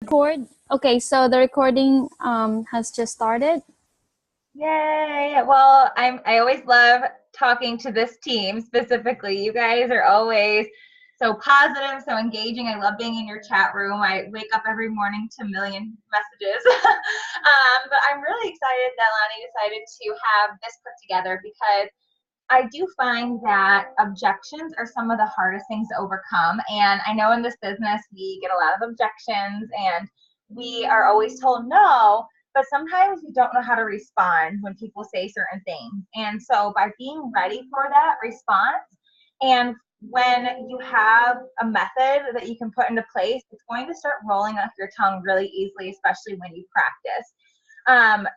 Record. Okay, so the recording has just started. Yay! Well, I always love talking to this team specifically. You guys are always so positive, so engaging. I love being in your chat room. I wake up every morning to a million messages. But I'm really excited that Lonnie decided to have this put together because I do find that objections are some of the hardest things to overcome. And I know in this business we get a lot of objections and we are always told no, but sometimes we don't know how to respond when people say certain things. And so by being ready for that response, and when you have a method that you can put into place, it's going to start rolling off your tongue really easily, especially when you practice.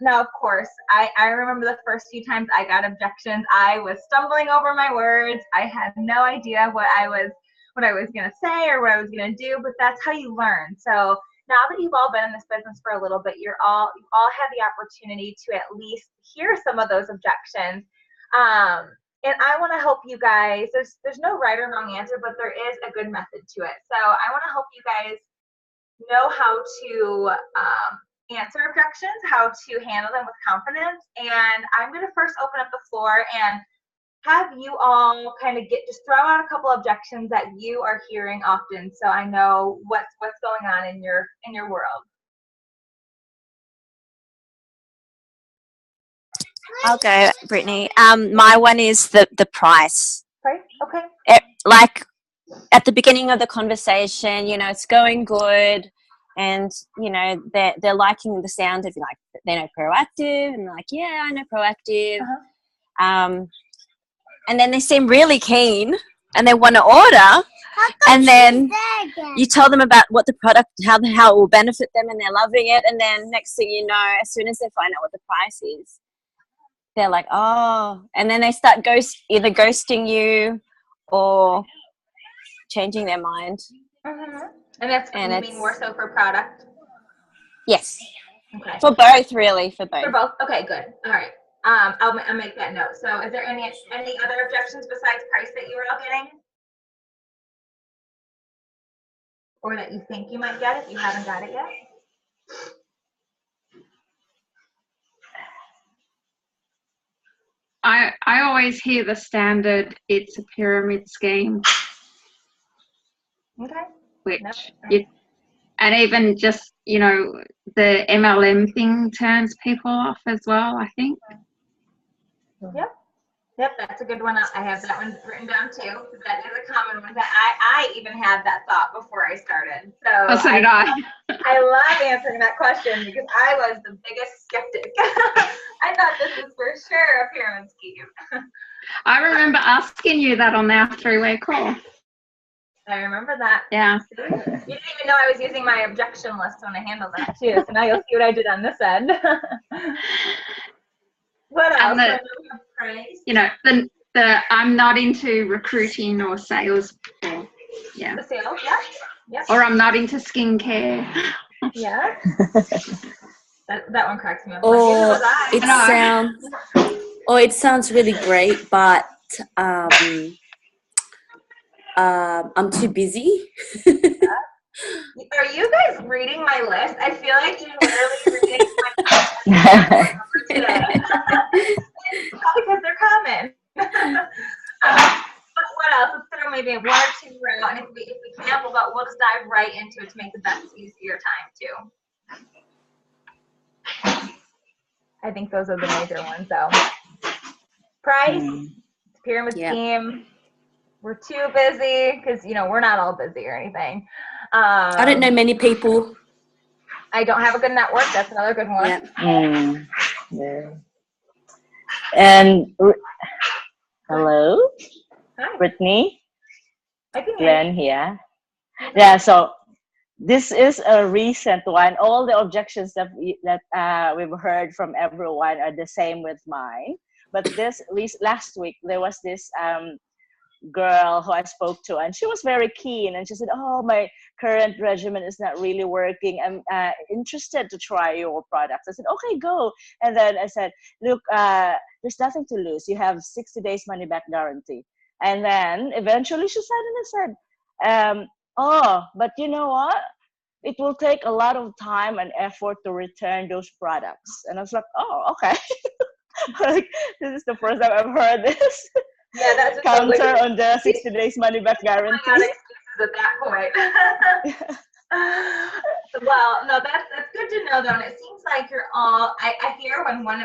Now, of course, I remember the first few times I got objections, I was stumbling over my words. I had no idea what I was going to say or what I was going to do, but that's how you learn. So now that you've all been in this business for a little bit, you all have the opportunity to at least hear some of those objections. And I want to help you guys. There's no right or wrong answer, but there is a good method to it. So I want to help you guys know how to answer objections, how to handle them with confidence. And I'm going to first open up the floor and have you all kind of just throw out a couple objections that you are hearing often, so I know what's going on in your world. I'll go, Brittany. My one is the price. Right? Okay. Like at the beginning of the conversation, it's going good, and they're liking the sound of they know proactive, and they're like, yeah, I know proactive. And then they seem really keen, and they want to order, and then you tell them about what the product, how it will benefit them, and they're loving it, and then next thing you know, as soon as they find out what the price is, they're like, oh, and then they start either ghosting you or changing their mind. And that's you mean more so for product? Yes. Okay. For both, really. For both. For both. Okay, good. All right. I'll make that note. So, is there any other objections besides price that you were all getting, or that you think you might get if you haven't got it yet? I always hear the standard, it's a pyramid scheme. Okay. Which and even just, the MLM thing turns people off as well, I think. Yep, that's a good one. I have that one written down too. That is a common one. That I even had that thought before I started. So did I. I love answering that question because I was the biggest skeptic. I thought this was for sure a pyramid scheme. I remember asking you that on our 3-way call. I remember that. Yeah. You didn't even know I was using my objection list when I handled that too. So now you'll see what I did on this end. What else? The I'm not into recruiting or sales. Or, yeah. The sales, yeah. Or I'm not into skincare. Yeah. that one cracks me up. It sounds really great, but I'm too busy. Are you guys reading my list? I feel like you're literally reading my list. Because they're common. But what else? Let's throw maybe 1 or 2 out, and if we can't, we'll just dive right into it to make the best use of your time too. I think those are the major ones, though. Price, pyramid scheme. We're too busy because we're not all busy or anything. I don't know many people. I don't have a good network. That's another good one. Yeah. And hello, Hi. Brittany. I can hear Glenn here. Yeah. So this is a recent one. All the objections that we've heard from everyone are the same with mine. But last week there was this girl who I spoke to, and she was very keen, and she said, oh, my current regimen is not really working. I'm interested to try your products. I said, okay, go. And then I said, look, there's nothing to lose. You have 60 days money back guarantee. And then eventually she suddenly said, oh, but you know what? it will take a lot of time and effort to return those products. And I was like, oh, okay. Like, this is the first time I've heard this. Yeah, that's just Counter on the 60 days money back guarantee. Excuses at that point. Well, no, that's good to know though. And it seems like you're all, I hear when one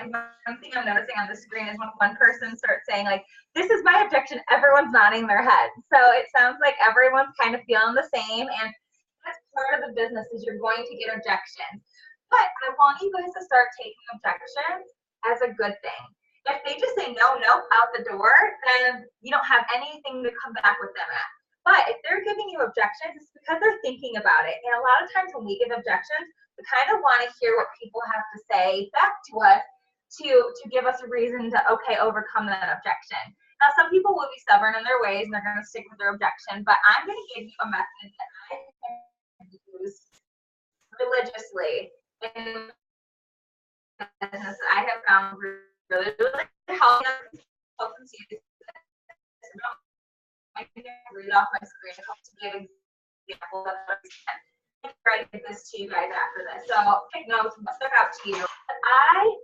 thing I'm noticing on the screen is when one person starts saying like, this is my objection, everyone's nodding their head. So it sounds like everyone's kind of feeling the same, and that's part of the business is you're going to get objections. But I want you guys to start taking objections as a good thing. If they just say no out the door, then you don't have anything to come back with them at. But if they're giving you objections, it's because they're thinking about it. And a lot of times when we give objections, we kind of want to hear what people have to say back to us to give us a reason to, okay, overcome that objection. Now, some people will be stubborn in their ways and they're going to stick with their objection, but I'm going to give you a method that I use religiously in business that I have found really helpful. I can read off my screen to give an example of what I'm trying to get this to you guys after this. So take notes and stuck out to you.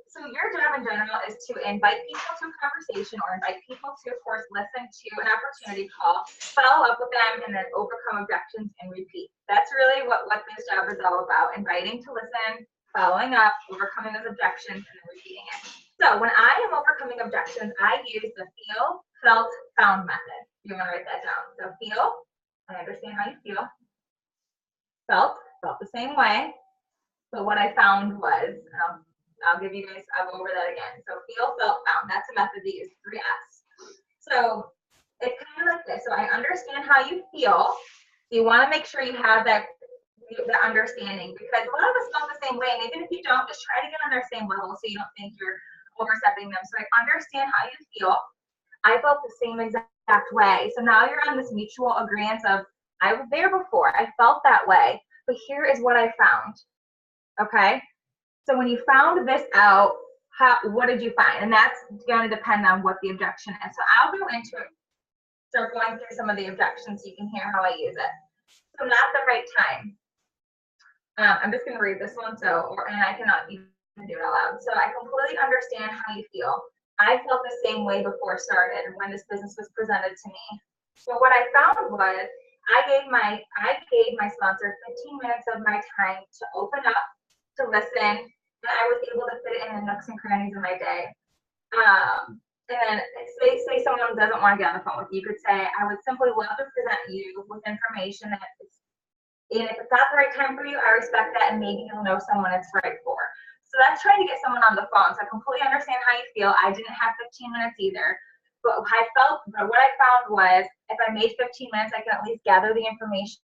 So your job in general is to invite people to a conversation or invite people to, of course, listen to an opportunity call, follow up with them, and then overcome objections and repeat. That's really what this job is all about, inviting to listen, following up, overcoming those objections, and then repeating it. So when I am overcoming objections, I use the feel, felt, found method. You want to write that down. So feel, I understand how you feel. Felt the same way. But what I found was, I'll give you guys, I'll go over that again. So feel, felt, found. That's a method to use, 3S. So it's kind of like this. So I understand how you feel. So you want to make sure you have that understanding, because a lot of us felt the same way. And even if you don't, just try to get on their same level so you don't think you're overstepping them. So I understand how you feel. I felt the same exact way. So now you're on this mutual agreement of, I was there before, I felt that way, but here is what I found. Okay? So when you found this out, what did you find? And that's going to depend on what the objection is. So I'll go into it, start going through some of the objections so you can hear how I use it. So not the right time. I'm just going to read this one, and I cannot even do it out loud. So I completely understand how you feel. I felt the same way before it started when this business was presented to me. So what I found was I gave my sponsor 15 minutes of my time to open up, to listen, and I was able to fit it in the nooks and crannies of my day. And then say someone doesn't want to get on the phone with you, you could say, I would simply love to present you with information and if it's not the right time for you, I respect that, and maybe you'll know someone it's right for. So that's trying to get someone on the phone. So I completely understand how you feel. I didn't have 15 minutes either. But what I found was if I made 15 minutes, I can at least gather the information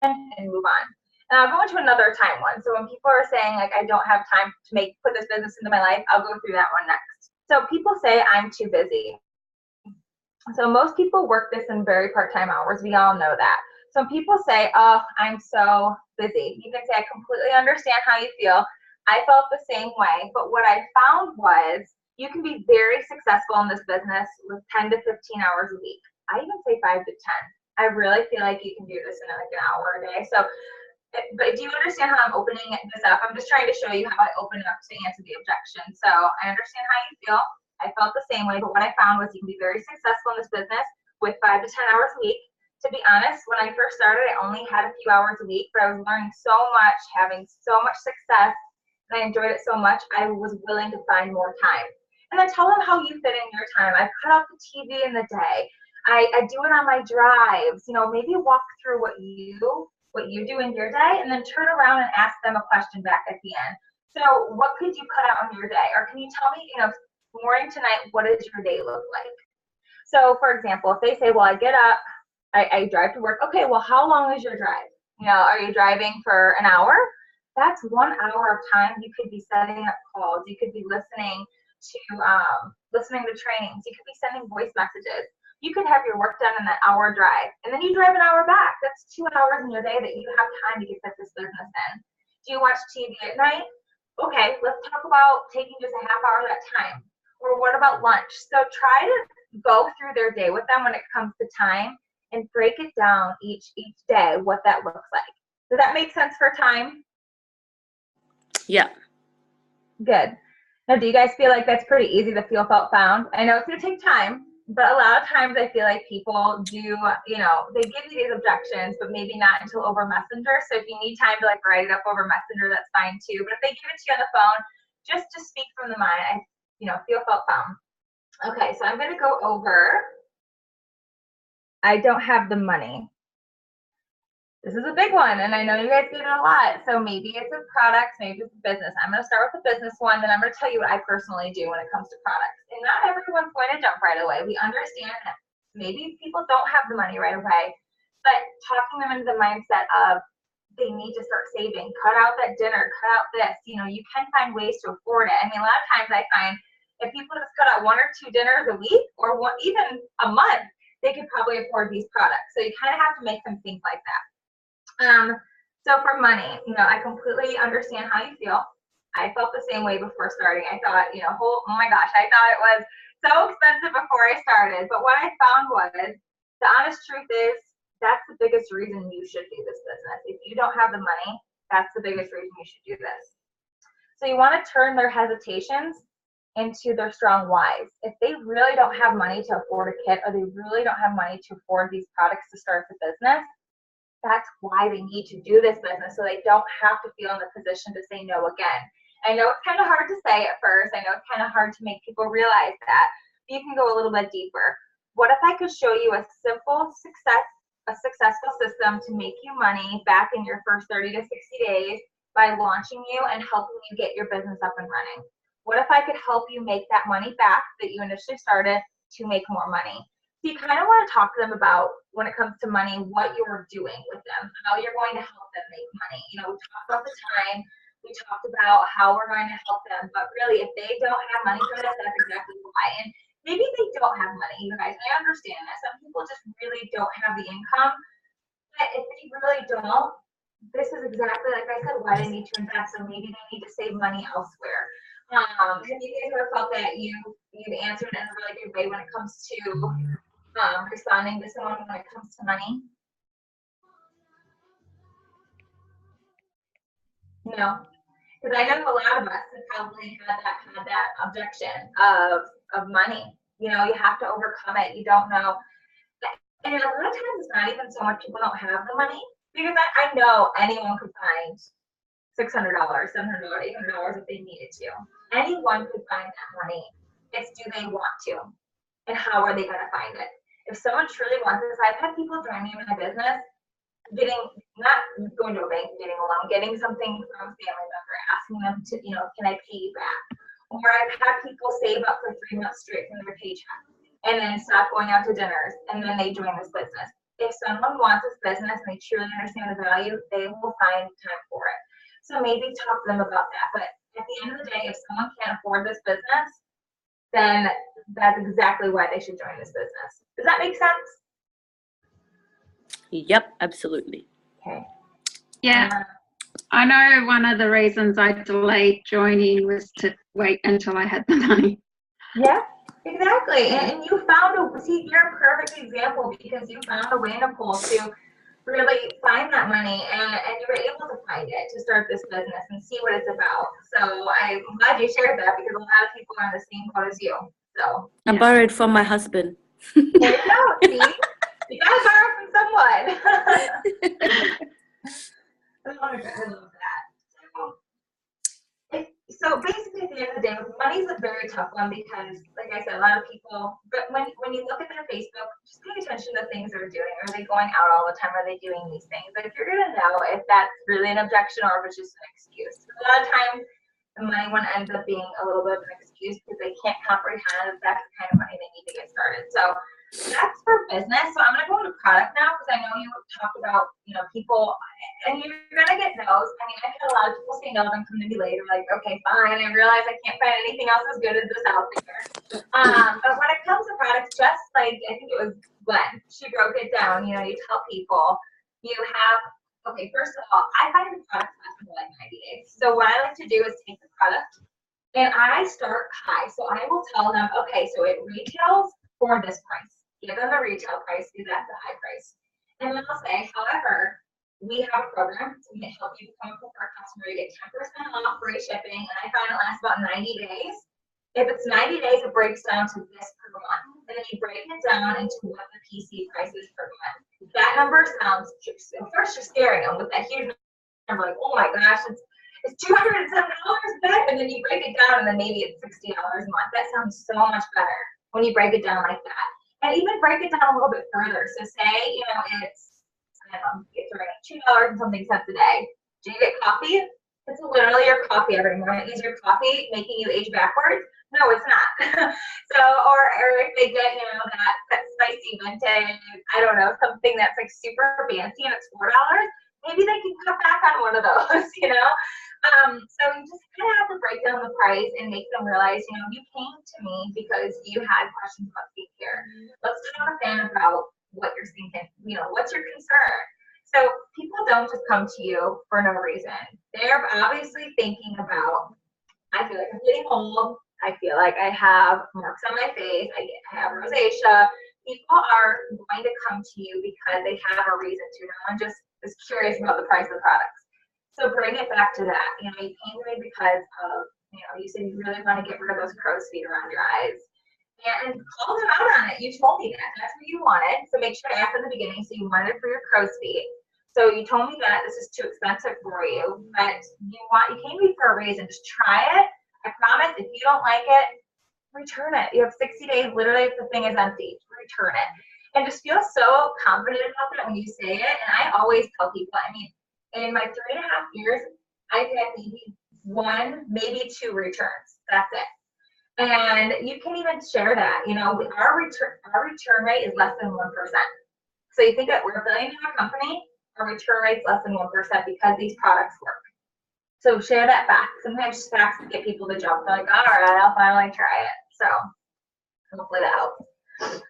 and move on. And I'll go into another time one. So when people are saying like I don't have time to put this business into my life, I'll go through that one next. So people say I'm too busy. So most people work this in very part-time hours. We all know that. So people say, oh, I'm so busy. You can say I completely understand how you feel. I felt the same way, but what I found was you can be very successful in this business with 10 to 15 hours a week. I even say 5 to 10. I really feel like you can do this in like an hour a day. So, but do you understand how I'm opening this up? I'm just trying to show you how I open it up to answer the objection. So I understand how you feel. I felt the same way, but what I found was you can be very successful in this business with 5 to 10 hours a week. To be honest, when I first started, I only had a few hours a week, but I was learning so much, having so much success, and I enjoyed it so much, I was willing to find more time. And then tell them how you fit in your time. I cut off the TV in the day. I do it on my drives. You know, maybe walk through what you do in your day, and then turn around and ask them a question back at the end. So what could you cut out in your day? Or can you tell me, morning to night, what does your day look like? So for example, if they say, well, I get up, I drive to work. Okay, well, how long is your drive? Are you driving for an hour? That's 1 hour of time you could be setting up calls. You could be listening to trainings. You could be sending voice messages. You could have your work done in that hour drive, and then you drive an hour back. That's 2 hours in your day that you have time to get this business in. Do you watch TV at night? Okay, let's talk about taking just a half hour of that time. Or what about lunch? So try to go through their day with them when it comes to time and break it down each day what that looks like. Does that make sense for time? Yeah. Good. Now, do you guys feel like that's pretty easy to feel, felt, found? I know it's going to take time, but a lot of times I feel like people do, you know, they give you these objections, but maybe not until over Messenger. So if you need time to like write it up over Messenger, that's fine too. But if they give it to you on the phone, just to speak from the mind, you know, feel, felt, found. Okay, so I'm going to go over, I don't have the money. This is a big one, and I know you guys get it a lot. So maybe it's a product, maybe it's a business. I'm going to start with the business one, then I'm going to tell you what I personally do when it comes to products. And not everyone's going to jump right away. We understand that maybe people don't have the money right away, but talking them into the mindset of they need to start saving, cut out that dinner, cut out this. You know, you can find ways to afford it. I mean, a lot of times I find if people just cut out 1 or 2 dinners a week or even a month, they could probably afford these products. So you kind of have to make them think like that. So for money, you know, I completely understand how you feel. I felt the same way before starting. I thought, you know, oh my gosh, I thought it was so expensive before I started. But what I found was the honest truth is that's the biggest reason you should do this business. If you don't have the money, that's the biggest reason you should do this. So you want to turn their hesitations into their strong whys. If they really don't have money to afford a kit, or they really don't have money to afford these products to start the business, that's why they need to do this business, so they don't have to feel in the position to say no again. I know it's kind of hard to say at first. I know it's kind of hard to make people realize that. But you can go a little bit deeper. What if I could show you a simple successful system to make you money back in your first 30 to 60 days by launching you and helping you get your business up and running? What if I could help you make that money back that you initially started to make more money? So you kind of want to talk to them about, when it comes to money, what you're doing with them, how you're going to help them make money. You know, we talked about the time, we talked about how we're going to help them, but really, if they don't have money for this, that's exactly why. And maybe they don't have money, you guys. I understand that. Some people just really don't have the income, but if they really don't, this is exactly, like I said, why they need to invest. So maybe they need to save money elsewhere. Have you guys ever felt that you've answered in a really good way when it comes to responding to someone when it comes to money? No, because I know a lot of us have probably had that objection of money. You know, you have to overcome it. You don't know, and a lot of times it's not even so much people don't have the money, because I know anyone could find $600, $700, $800 if they needed to. Anyone could find that money. It's, do they want to, and how are they going to find it? If someone truly wants this, I've had people join me in my business, not going to a bank and getting a loan, getting something from a family member, asking them to, you know, can I pay you back? Or I've had people save up for 3 months straight from their paycheck and then stop going out to dinners, and then they join this business. If someone wants this business and they truly understand the value, they will find time for it. So maybe talk to them about that. But at the end of the day, if someone can't afford this business, then that's exactly why they should join this business. Does that make sense? Yep, absolutely. Okay. Yeah. I know one of the reasons I delayed joining was to wait until I had the money. Yeah, exactly. And you found see, you're a perfect example, because you found a way, Nicole, to really find that money, and you were able to find it to start this business and see what it's about. So I'm glad you shared that, because a lot of people are in the same boat as you. So I borrowed from my husband. there you go. See, you gotta borrow from someone. I love that. So basically, at the end of the day, money's a very tough one, because, like I said, a lot of people, but when you look at their Facebook, just pay attention to things they're doing. Are they going out all the time? Are they doing these things? Like, you're going to know if that's really an objection or if it's just an excuse. A lot of times, the money one ends up being a little bit of an excuse, because they can't comprehend that that's the kind of money they need to get started. So that's for business. So I'm going to go into product now, because I know you talked about, you know, people, and you're going to get no's. I mean, I've had a lot of people say no, and come to me later, like, okay, fine, I realize I can't find anything else as good as this out there. But when it comes to products, just like, I think it was Glenn, she broke it down. You know, you tell people, you have, okay, first of all, I find the product lasts for like 90 days. So what I like to do is take the product, and I start high. So I will tell them, okay, so it retails for this price. Give them the retail price, because that's the high price. And then I'll say, however, we have a program to help you become a preferred customer. You get 10% off free shipping, and I find it lasts about 90 days. If it's 90 days, it breaks down to this per month. And then you break it down into what the PC price is per month. That number sounds, at first you're staring at them with that huge number, like, oh my gosh, it's $207 back, and then you break it down, and then maybe it's $60 a month. That sounds so much better when you break it down like that. And even break it down a little bit further. So say, you know, it's, I don't know, it's around $2 and something cents a day. Do you get coffee? It's literally your coffee every morning. Is your coffee making you age backwards? No, it's not. So, or if they get, you know, that spicy vintage, I don't know, something that's like super fancy and it's $4, maybe they can cut back on one of those, you know? So you just kind of have to break down the price and make them realize, you know, you came to me because you had questions about skincare. Let's talk then about what you're thinking, you know, what's your concern? So people don't just come to you for no reason. They're obviously thinking about, I feel like I'm getting old. I feel like I have marks on my face. I have rosacea. People are going to come to you because they have a reason to. No one just is curious about the price of the products. So bring it back to that. You know, you came to me because of, you know, you said you really want to get rid of those crow's feet around your eyes. And call them out on it. You told me that. That's what you wanted. So make sure to ask in the beginning. So you wanted it for your crow's feet. So you told me that this is too expensive for you, but you came to me for a reason. Just try it. I promise if you don't like it, return it. You have 60 days, literally, if the thing is empty, return it. And just feel so confident about that when you say it. And I always tell people, I mean, in my 3.5 years, I've had maybe 1, maybe 2 returns. That's it. And you can even share that. You know, our return rate is less than 1%. So you think that we're a $1 billion company, our return rate's less than 1% because these products work. So share that fact. Sometimes facts get people to jump. They're like, all right, I'll finally try it. So hopefully that helps.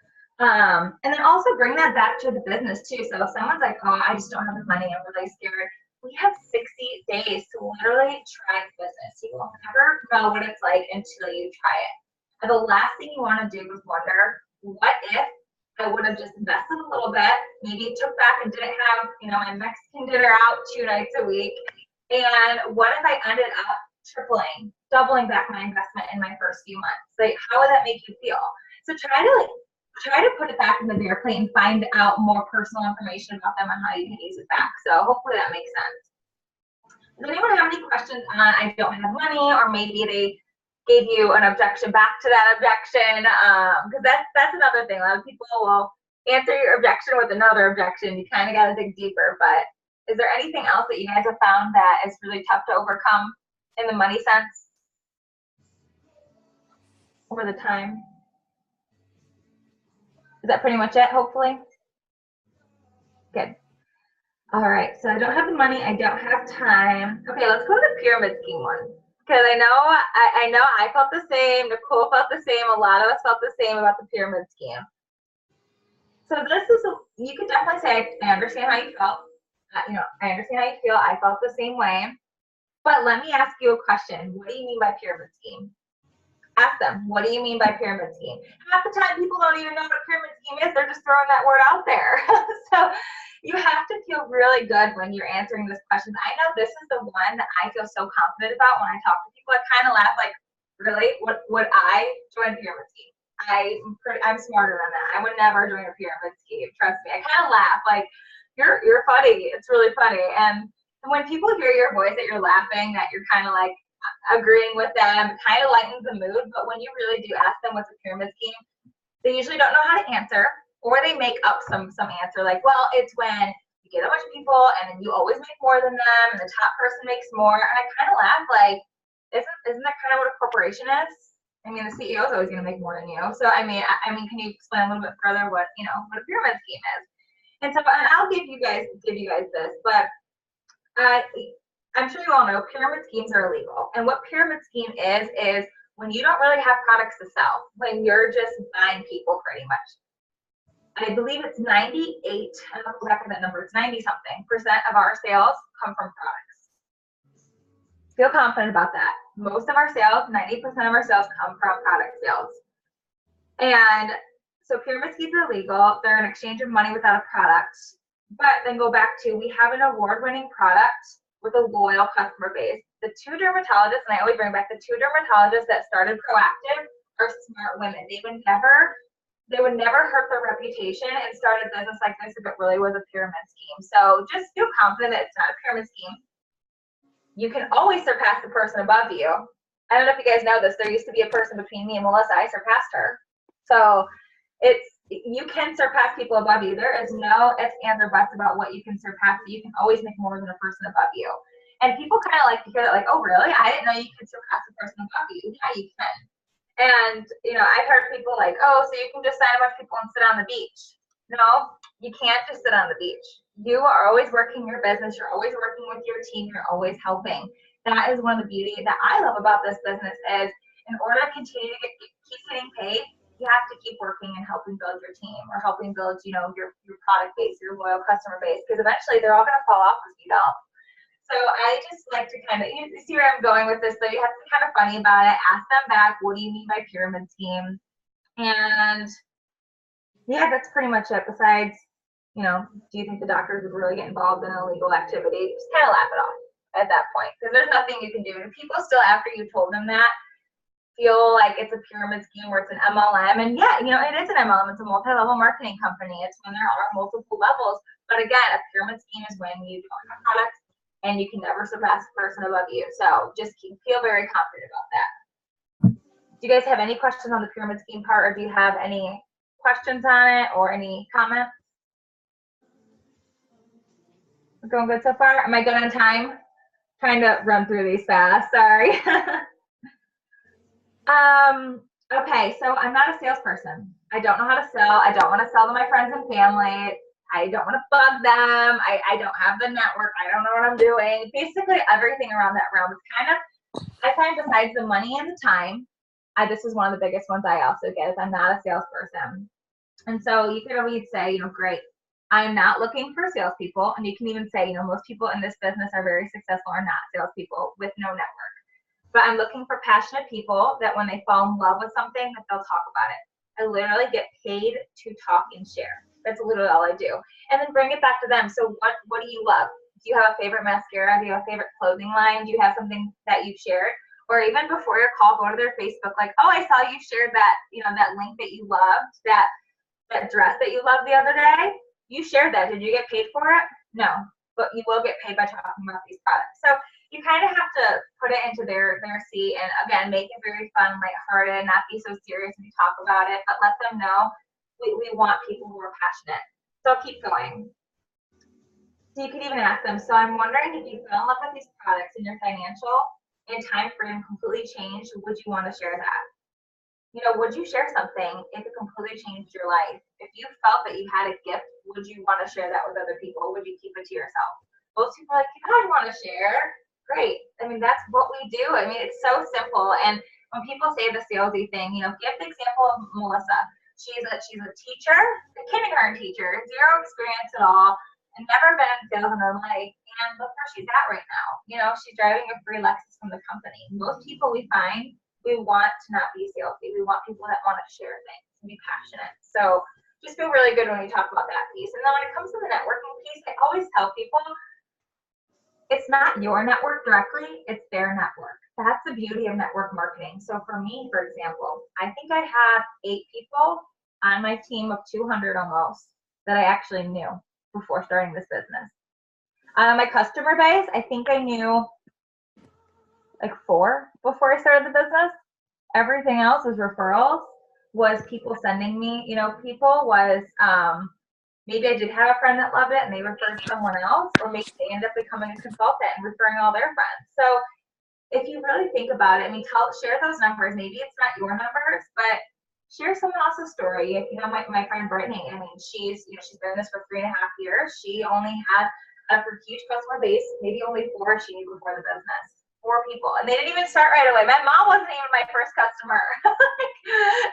And then also bring that back to the business too. So if someone's like, oh, I just don't have the money, I'm really scared. We have 60 days to literally try the business. You will never know what it's like until you try it. And the last thing you want to do is wonder, what if I would have just invested a little bit, maybe took back and didn't have, you know, my Mexican dinner out 2 nights a week. And what if I ended up tripling, doubling back my investment in my first few months? Like, how would that make you feel? So try to put it back in the bear plate and find out more personal information about them and how you can use it back. So hopefully that makes sense. Does anyone have any questions on I don't have money, or maybe they gave you an objection back to that objection? Because that's another thing. A lot of people will answer your objection with another objection. You kind of got to dig deeper. But is there anything else that you guys have found that is really tough to overcome in the money sense over the time? Is that pretty much it, hopefully? Good. All right, so I don't have the money, I don't have time. Okay, let's go to the pyramid scheme one. Because I know I felt the same, Nicole felt the same, a lot of us felt the same about the pyramid scheme. So this is, you could definitely say, I understand how you felt. You know, I understand how you feel, I felt the same way. But let me ask you a question. What do you mean by pyramid scheme? Ask them, what do you mean by pyramid scheme? Half the time people don't even know what a pyramid scheme is. They're just throwing that word out there. So you have to feel really good when you're answering this question. I know this is the one that I feel so confident about when I talk to people. I kind of laugh like, really? Would I join a pyramid scheme? I'm smarter than that. I would never join a pyramid scheme. Trust me. I kind of laugh like, you're funny. It's really funny. And when people hear your voice that you're laughing, that you're kind of like, agreeing with them, kind of lightens the mood. But when you really do ask them what's a pyramid scheme, they usually don't know how to answer, or they make up some answer like, well, it's when you get a bunch of people and then you always make more than them and the top person makes more. And I kind of laugh like, isn't that kind of what a corporation is? I mean, the CEO is always going to make more than you. So I mean, can you explain a little bit further what a pyramid scheme is? And so, and I'll give you guys this, but I'm sure you all know pyramid schemes are illegal. And what pyramid scheme is when you don't really have products to sell, when you're just buying people pretty much. I believe it's 98, I don't know exactly that number, it's 90-something% of our sales come from products. Feel confident about that. Most of our sales, 90% of our sales come from product sales. And so pyramid schemes are illegal. They're an exchange of money without a product. But then go back to, we have an award-winning product with a loyal customer base. The 2 dermatologists, and I always bring back the 2 dermatologists that started Proactive are smart women. They would never hurt their reputation and start a business like this if it really was a pyramid scheme. So just feel confident that it's not a pyramid scheme. You can always surpass the person above you. I don't know if you guys know this. There used to be a person between me and Melissa. I surpassed her. So you can surpass people above you. There is no ifs, ands, or buts about what you can surpass. You can always make more than a person above you. And people kind of like to hear that, like, oh, really? I didn't know you could surpass a person above you. Yeah, you can. And, I've heard people like, oh, so you can just sign a bunch of people and sit on the beach. No, you can't just sit on the beach. You are always working your business. You're always working with your team. You're always helping. That is one of the beauty that I love about this business is in order to continue to keep getting paid, you have to keep working and helping build your team or helping build, your product base, your loyal customer base, because eventually they're all going to fall off if you don't. So I just like to kind of, you see where I'm going with this, so you have to be kind of funny about it. Ask them back, what do you mean by pyramid scheme? And yeah, that's pretty much it. Besides, do you think the doctors would really get involved in illegal activity? Just kind of laugh it off at that point, because there's nothing you can do. And people still, after you told them that, feel like it's a pyramid scheme or it's an MLM. And yeah, it is an MLM. It's a multi-level marketing company. It's when there are multiple levels. But again, a pyramid scheme is when you don't have products and you can never surpass the person above you. So just feel very confident about that. Do you guys have any questions on the pyramid scheme part, or do you have any questions on it or any comments? We're going good so far? Am I good on time? Trying to run through these fast, sorry. Okay, so I'm not a salesperson. I don't know how to sell. I don't want to sell to my friends and family. I don't want to bug them. I don't have the network. I don't know what I'm doing. Basically, everything around that realm is kind of, I find besides the money and the time, this is one of the biggest ones I also get, is I'm not a salesperson. And so you could always say, great, I'm not looking for salespeople. And you can even say, most people in this business are very successful are not salespeople with no network. But I'm looking for passionate people that when they fall in love with something, that they'll talk about it. I literally get paid to talk and share. That's literally all I do. And then bring it back to them. So what do you love? Do you have a favorite mascara? Do you have a favorite clothing line? Do you have something that you've shared? Or even before your call, go to their Facebook, like, oh, I saw you shared that, that link that you loved, that dress that you loved the other day. You shared that. Did you get paid for it? No, but you will get paid by talking about these products. So you kind of have to put it into their seat, and again, make it very fun, lighthearted, not be so serious when you talk about it, but let them know we want people who are passionate. So keep going. So you could even ask them, so I'm wondering if you fell in love with these products and your financial and time frame completely changed, would you want to share that? Would you share something if it completely changed your life? If you felt that you had a gift, would you want to share that with other people? Would you keep it to yourself? Most people are like, I want to share. Great. I mean, that's what we do. I mean, it's so simple. And when people say the salesy thing, give the example of Melissa. She's a teacher, a kindergarten teacher, zero experience at all, and never been in sales in her life. And look where she's at right now. She's driving a free Lexus from the company. Most people we find, we want to not be salesy. We want people that want to share things and be passionate. So just feel really good when we talk about that piece. And then when it comes to the networking piece, I always tell people, it's not your network directly, it's their network. That's the beauty of network marketing. So for me, for example, I think I had 8 people on my team of 200 almost that I actually knew before starting this business. My customer base, I think I knew like 4 before I started the business. Everything else was referrals, was people sending me, people was, maybe I did have a friend that loved it and they referred someone else, or maybe they end up becoming a consultant and referring all their friends. So if you really think about it, I mean, share those numbers. Maybe it's not your numbers, but share someone else's story. If my friend Brittany, I mean, she's been in this for 3.5 years. She only had a huge customer base, maybe only 4 she knew before the business. 4 people, and they didn't even start right away. My mom wasn't even my first customer.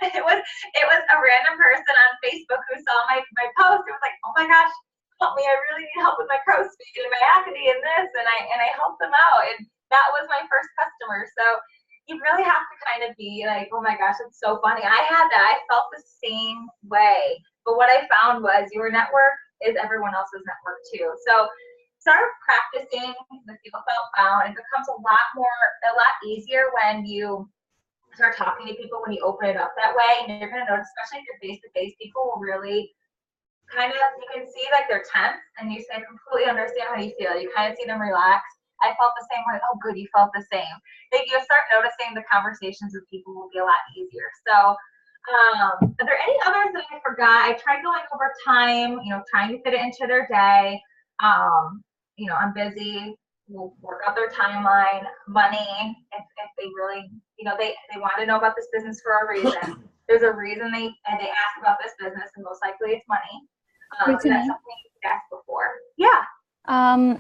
It was a random person on Facebook who saw my post. It was like, oh my gosh, help me! I really need help with my crow's feet and my acne and this, and I helped them out, and that was my first customer. So you really have to kind of be like, oh my gosh, it's so funny. I had that. I felt the same way. But what I found was your network is everyone else's network too. So start practicing the feel felt found. It becomes a lot easier when you start talking to people, when you open it up that way. And you're going to notice, especially if you're face-to-face, people will really kind of, you can see like they're tense, and you say, I completely understand how you feel. You kind of see them relax. I felt the same way. Oh, good, you felt the same. Then you'll start noticing the conversations with people will be a lot easier. So are there any others that I forgot? I tried going over time, trying to fit it into their day. I'm busy. We'll work out their timeline. Money, if they really, they want to know about this business for a reason. There's a reason they ask about this business, and most likely it's money. That's something you asked before. Yeah.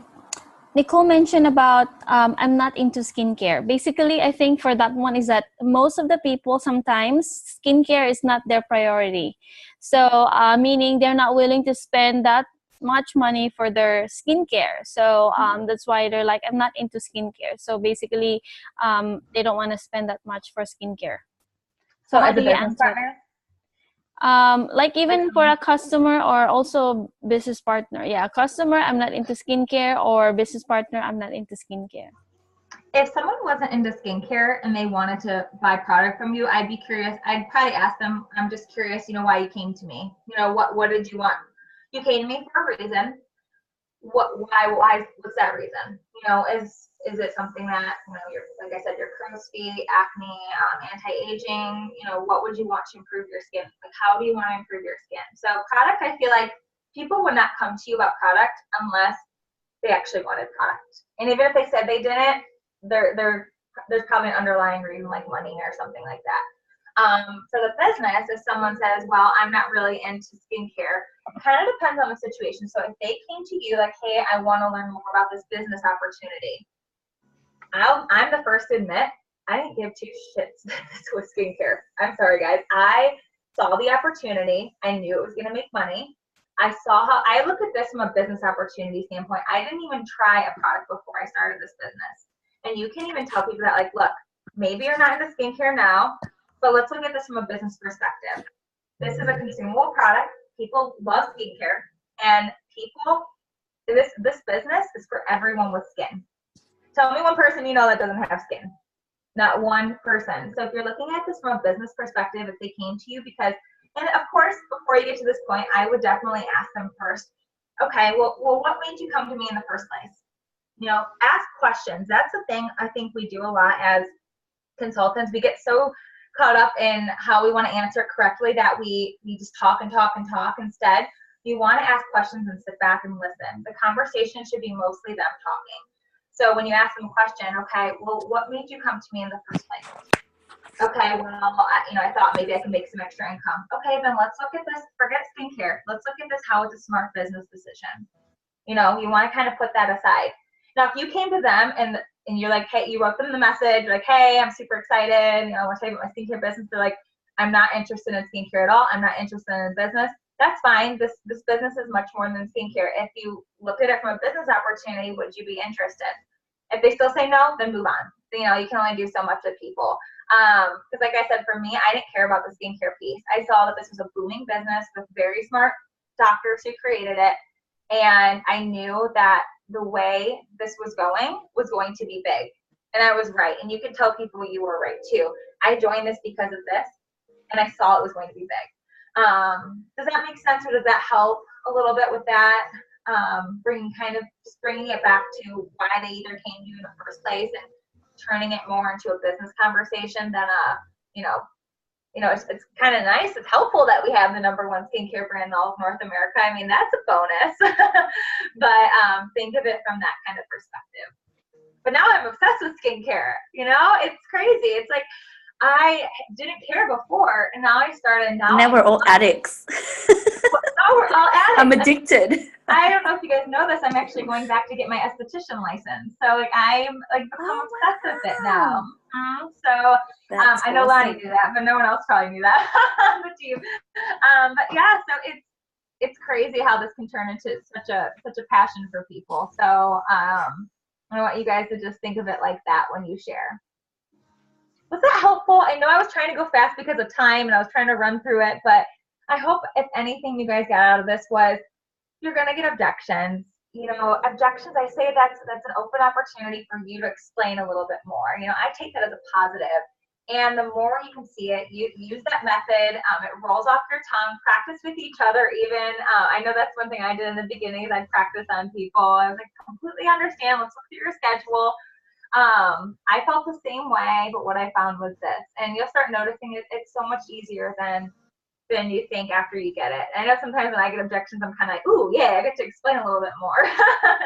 Nicole mentioned about I'm not into skincare. Basically, I think for that one is that most of the people, sometimes skincare is not their priority. So meaning they're not willing to spend that much money for their skincare. So that's why they're like, I'm not into skincare. So basically, they don't want to spend that much for skincare. So As a do you business answer? Like even for a customer or also business partner. Yeah, customer, I'm not into skincare, or business partner, I'm not into skincare. If someone wasn't into skincare and they wanted to buy product from you, I'd be curious. I'd probably ask them, I'm just curious, why you came to me. What did you want? You came to me for a reason. Why, what's that reason? Is it something that, you're, like I said, your crow's feet, acne, anti-aging, what would you want to improve your skin? Like, how do you want to improve your skin? So product, I feel like people would not come to you about product unless they actually wanted product. And even if they said they didn't, there's probably an underlying reason, like money or something like that. For the business, if someone says, well, I'm not really into skincare, it kind of depends on the situation. So if they came to you like, hey, I want to learn more about this business opportunity, I'm the first to admit, I didn't give two shits with skincare. I'm sorry, guys. I saw the opportunity. I knew it was going to make money. I saw how I look at this from a business opportunity standpoint. I didn't even try a product before I started this business. And you can even tell people that, like, look, maybe you're not into skincare now, but let's look at this from a business perspective. This is a consumable product. People love skincare, and this business is for everyone with skin. Tell me one person that doesn't have skin. Not one person. So if you're looking at this from a business perspective, if they came to you because, and of course, before you get to this point, I would definitely ask them first, okay, well, what made you come to me in the first place? Ask questions. That's the thing I think we do a lot as consultants. We get so caught up in how we want to answer it correctly that we just talk and talk and talk. Instead, you want to ask questions and sit back and listen. The conversation should be mostly them talking. So when you ask them a question, okay, well, what made you come to me in the first place? Okay, well, I thought maybe I could make some extra income. Okay, then let's look at this. Forget skincare. Let's look at this, how it's a smart business decision. You want to kind of put that aside. Now, if you came to them and you're like, hey, you wrote them the message, you're like, hey, I'm super excited, I want to tell you about my skincare business. They're like, I'm not interested in skincare at all. I'm not interested in business. That's fine. This business is much more than skincare. If you looked at it from a business opportunity, would you be interested? If they still say no, then move on. You can only do so much with people. Because like I said, for me, I didn't care about the skincare piece. I saw that this was a booming business with very smart doctors who created it. And I knew that the way this was going to be big. And I was right. And you can tell people you were right too. I joined this because of this, and I saw it was going to be big. Does that make sense, or does that help a little bit with that? Bringing it back to why they either came to you in the first place and turning it more into a business conversation than it's kind of nice. It's helpful that we have the #1 skincare brand in all of North America. I mean, that's a bonus. But think of it from that kind of perspective. But now I'm obsessed with skincare. It's crazy. It's like I didn't care before, and now I started. Now we're all addicts. Now we're all addicts. I'm addicted. I don't know if you guys know this. I'm actually going back to get my esthetician license. So I'm become obsessed with it now. So I know Lonnie knew that, but no one else probably knew that on the team. But yeah, so it's crazy how this can turn into such a passion for people. So I want you guys to just think of it like that when you share. Was that helpful? I know I was trying to go fast because of time and I was trying to run through it, but I hope if anything you guys got out of this was you're going to get objections. You know, objections, I say that's an open opportunity for you to explain a little bit more. You know, I take that as a positive. And the more you can see it, you use that method. It rolls off your tongue. Practice with each other even. I know that's one thing I did in the beginning is I'd practice on people. I was like, completely understand. Let's look at your schedule. I felt the same way, but what I found was this. And you'll start noticing it's so much easier than you think after you get it. I know sometimes when I get objections, I'm kind of like, ooh, yeah, I get to explain a little bit more.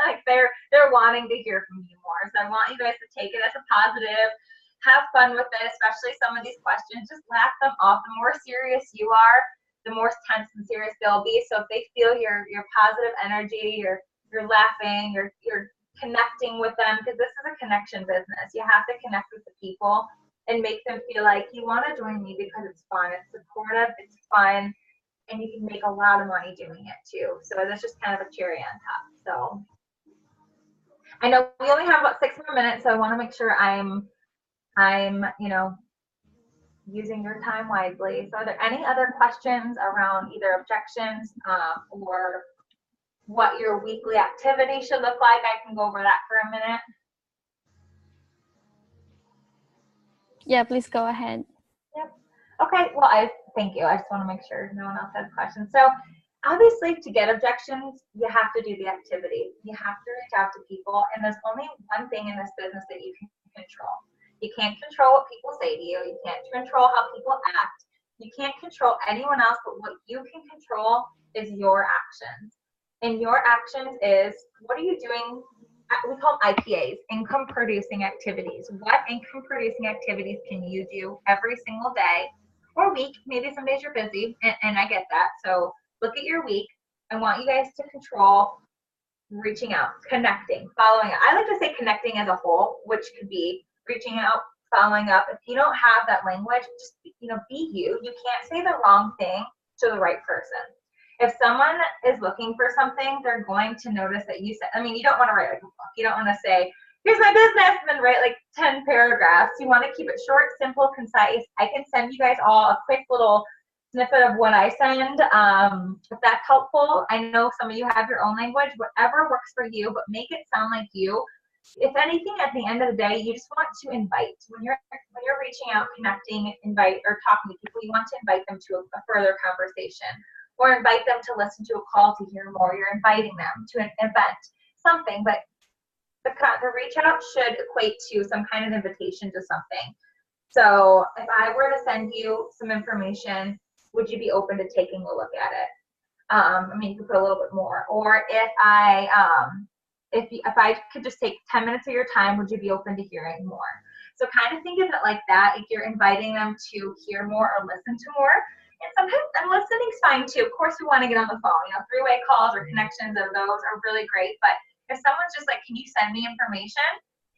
Like they're wanting to hear from you more. So I want you guys to take it as a positive. Have fun with it, especially some of these questions. Just laugh them off. The more serious you are, the more tense and serious they'll be. So if they feel your positive energy, you're laughing, you're connecting with them, because this is a connection business. You have to connect with the people and make them feel like you want to join me because it's fun, it's supportive, it's fun, and you can make a lot of money doing it too. So that's just kind of a cherry on top. So I know we only have about 6 more minutes, so I want to make sure I'm you know, using your time wisely. So are there any other questions around either objections or what your weekly activity should look like? I can go over that for a minute. Yeah, please go ahead. Yep. Okay, well, thank you. I just want to make sure no one else has questions. So obviously to get objections, you have to do the activity. You have to reach out to people, and there's only one thing in this business that you can control. You can't control what people say to you. You can't control how people act. You can't control anyone else, but what you can control is your actions. And your actions is, what are you doing? We call them IPAs, income producing activities. What income producing activities can you do every single day or week? Maybe some days you're busy, and I get that. So look at your week. I want you guys to control reaching out, connecting, following up. I like to say connecting as a whole, which could be reaching out, following up. If you don't have that language, just, you know, be you. You can't say the wrong thing to the right person. If someone is looking for something, they're going to notice that you said, I mean, you don't want to write like a book. You don't want to say, here's my business, and then write like 10 paragraphs. You want to keep it short, simple, concise. I can send you guys all a quick little snippet of what I send, if that's helpful. I know some of you have your own language, whatever works for you, but make it sound like you. If anything, at the end of the day, you just want to invite. When you're reaching out, connecting, invite, or talking to people, you want to invite them to a further conversation, or invite them to listen to a call to hear more. You're inviting them to an event, something, but the reach out should equate to some kind of invitation to something. So if I were to send you some information, would you be open to taking a look at it? I mean, you could put a little bit more. Or if I could just take 10 minutes of your time, would you be open to hearing more? So kind of think of it like that. If you're inviting them to hear more or listen to more. And sometimes listening's fine too. Of course, we want to get on the phone. You know, three-way calls or connections of those are really great. But if someone's just like, can you send me information?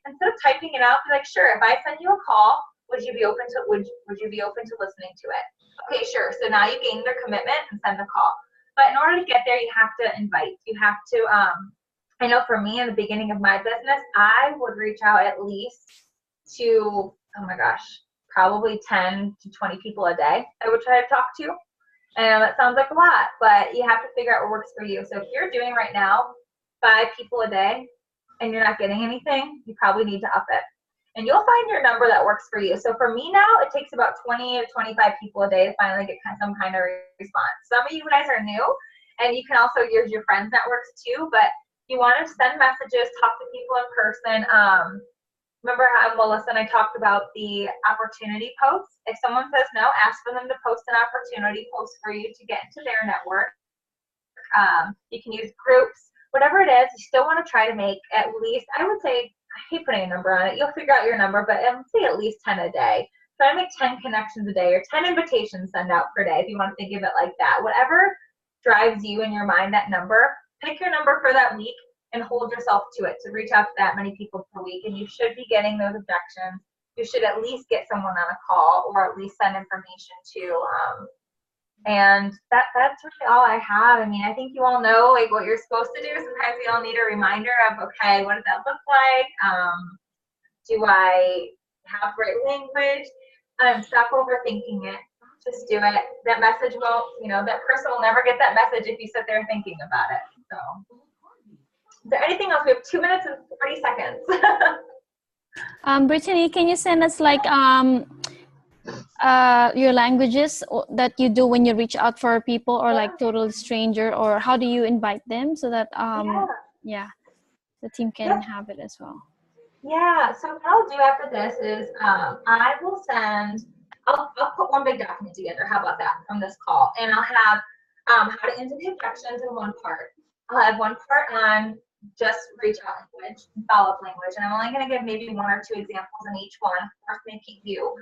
Instead of typing it out, be like, sure, if I send you a call, would you be open to listening to it? Okay, sure. So now you gain their commitment and send the call. But in order to get there, you have to invite. You have to, I know for me in the beginning of my business, I would reach out at least to, oh my gosh, probably 10 to 20 people a day I would try to talk to. And that sounds like a lot, but you have to figure out what works for you. So if you're doing right now 5 people a day and you're not getting anything, you probably need to up it. And you'll find your number that works for you. So for me now, it takes about 20 to 25 people a day to finally get some kind of response. Some of you guys are new, and you can also use your friends' networks too, but you want to send messages, talk to people in person. Remember how Melissa and I talked about the opportunity posts? If someone says no, ask for them to post an opportunity post for you to get into their network. You can use groups, whatever it is. You still want to try to make at least, I would say, I hate putting a number on it. You'll figure out your number, but I would say at least 10 a day. Try to make 10 connections a day or 10 invitations send out per day if you want to think of it like that. Whatever drives you in your mind, that number, pick your number for that week and hold yourself to it to reach out to that many people per week. And you should be getting those objections. You should at least get someone on a call or at least send information to. And that's really all I have. I mean, I think you all know like what you're supposed to do. Sometimes we all need a reminder of, okay, what does that look like? Do I have great language? Stop overthinking it. Just do it. That message will, that person will never get that message if you sit there thinking about it. So, is there anything else? We have 2 minutes and 40 seconds. Brittany, can you send us like your languages that you do when you reach out for people, or like total stranger, or how do you invite them so that the team can have it as well? Yeah, so what I'll do after this is I will send, I'll put one big document together. How about that from this call? And I'll have how to answer the objections in one part. I'll have one part on just reach out language, follow-up language. And I'm only going to give maybe 1 or 2 examples in each one. First, maybe you.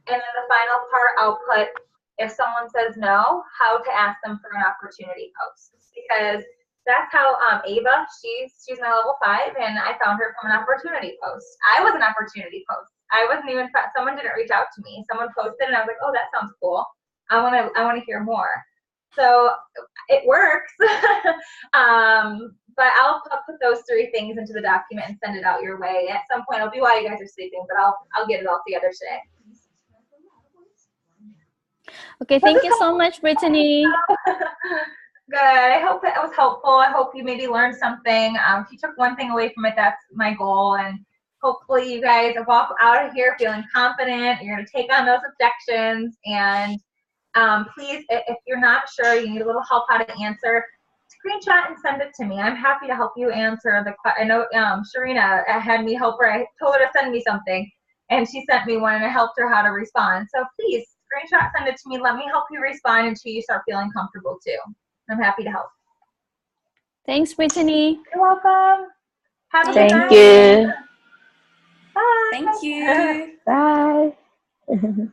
And then the final part, I'll put, if someone says no, how to ask them for an opportunity post. Because that's how Ava, she's my level 5, and I found her from an opportunity post. I was an opportunity post. I wasn't even, someone didn't reach out to me. Someone posted and I was like, oh, that sounds cool. I wanna hear more. So it works. But I'll put those 3 things into the document and send it out your way. At some point, it'll be while you guys are sleeping, but I'll get it all together today. Okay, thank you so much, Brittany. Good. I hope that was helpful. I hope you maybe learned something. If you took one thing away from it, that's my goal. And hopefully you guys walk out of here feeling confident. You're going to take on those objections. And please, if you're not sure, you need a little help how to answer, screenshot and send it to me. I'm happy to help you answer the question. I know Sharina had me help her. I told her to send me something, and she sent me one, and I helped her how to respond. So please, screenshot, send it to me. Let me help you respond until you start feeling comfortable too. I'm happy to help. Thanks, Brittany. You're welcome. Have a good Thank night. you. Bye. Thank you. Bye.